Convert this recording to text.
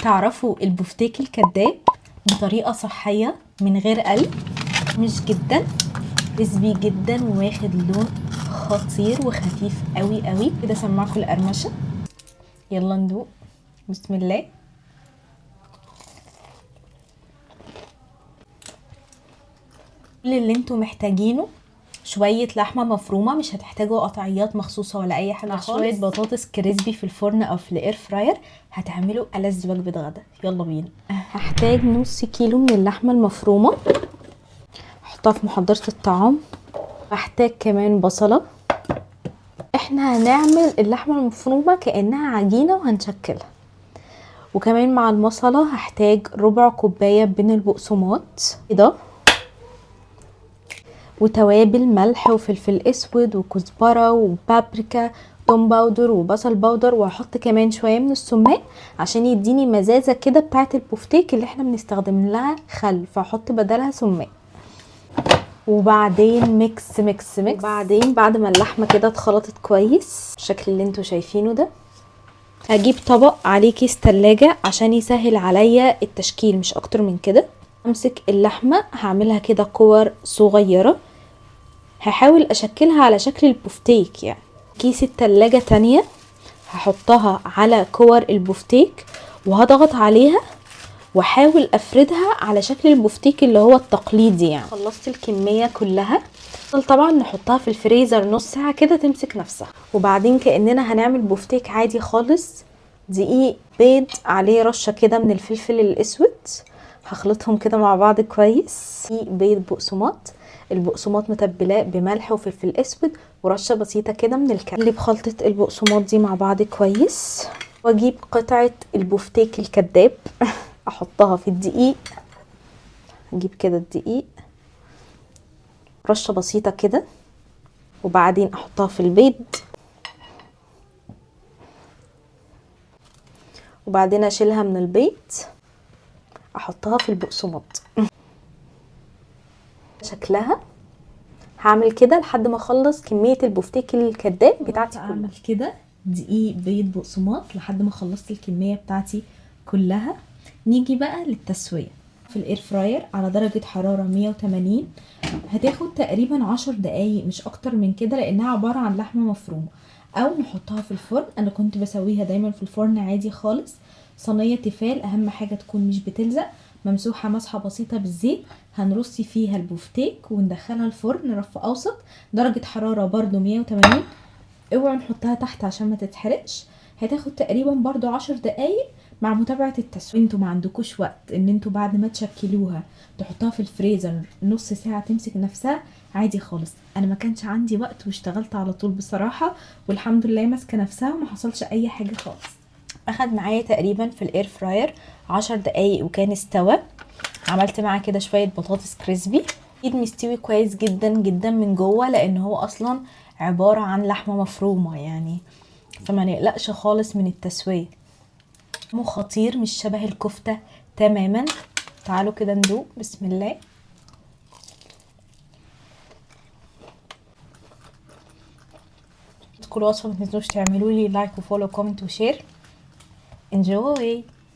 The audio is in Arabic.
تعرفوا البفتيك الكداب بطريقة صحية من غير قلي، مش جدا كريسبي جدا وواخد لون خطير وخفيف قوي قوي كده. سمعكم القرمشة، يلا ندوق. بسم الله. كل اللي انتوا محتاجينه شوية لحمة مفرومة، مش هتحتاجوا قطعيات مخصوصة ولا اي حاجة خالص. شوية بطاطس كريسبي في الفرن او في الاير فراير، هتعملوا ألذ وجبة غدا. يلا بينا. هحتاج نص كيلو من اللحمة المفرومة، احطها في محضرة الطعام. هحتاج كمان بصلة. احنا هنعمل اللحمة المفرومة كأنها عجينة وهنشكلها. وكمان مع البصلة هحتاج ربع كوباية من البقسماط كده، وتوابل ملح وفلفل اسود وكزبره وبابريكا، توم باودر وبصل باودر، وهحط كمان شويه من السماق عشان يديني مزازه كده بتاعه البفتيك اللي احنا بنستخدم لها خل، فهحط بدلها سماق. وبعدين ميكس ميكس ميكس. وبعدين بعد ما اللحمه كده اتخلطت كويس الشكل اللي انتوا شايفينه ده، هجيب طبق عليه كيس تلاجة عشان يسهل عليا التشكيل، مش اكتر من كده. امسك اللحمه هعملها كده كور صغيره، هحاول اشكلها على شكل البفتيك. يعني كيس التلاجة تانية هحطها على كور البفتيك وهضغط عليها واحاول افردها على شكل البفتيك اللي هو التقليدي. يعني خلصت الكمية كلها، طبعا نحطها في الفريزر نص ساعة كده تمسك نفسها. وبعدين كأننا هنعمل بفتيك عادي خالص. دقيق، بيض، عليه رشة كده من الفلفل الاسود، هخلطهم كده مع بعض كويس. بيض، بقسماط، البقسماط متبلاه بملح وفلفل اسود ورشه بسيطه كده من الكمون. اقلب خلطه البقسماط دي مع بعض كويس، واجيب قطعه البفتيك الكداب احطها في الدقيق. اجيب كده الدقيق رشه بسيطه كده، وبعدين احطها في البيض، وبعدين اشيلها من البيض احطها في البقسماط. شكلها هعمل كده لحد ما اخلص كميه البفتيك الكداب بتاعتي كلها. اعمل كده دقيق، بيض، بقسماط لحد ما خلصت الكميه بتاعتي كلها. نيجي بقى للتسويه في الاير فراير على درجه حراره 180. هتاخد تقريبا 10 دقايق مش اكتر من كده، لانها عباره عن لحمه مفرومه. او نحطها في الفرن، انا كنت بسويها دايما في الفرن عادي خالص. صينيه تيفال، اهم حاجه تكون مش بتلزق، ممسوحه مسحه بسيطه بالزيت. هنرصي فيها البفتيك وندخلها الفرن رف اوسط درجه حراره برضو 180. اوعوا نحطها تحت عشان ما تتحرقش. هتاخد تقريبا برضو 10 دقايق مع متابعه التسويه. انتوا ما عندكوش وقت ان انتوا بعد ما تشكلوها تحطوها في الفريزر نص ساعه تمسك نفسها، عادي خالص. انا ما كانش عندي وقت واشتغلت على طول بصراحه، والحمد لله ماسكه نفسها وما حصلش اي حاجه خالص. اخد معايا تقريبا في الاير فراير 10 دقايق وكان استوى. عملت معاه كده شويه بطاطس كريسبي، اكيد مستوي كويس جدا جدا من جوه، لان هو اصلا عباره عن لحمه مفرومه يعني، فما نقلقش خالص من التسويه. مو خطير، مش شبه الكفته تماما. تعالوا كده ندوق. بسم الله. كل وصفه ما تنسوش تعملوا لي لايك وفولو وكومنت وشير. انجوي.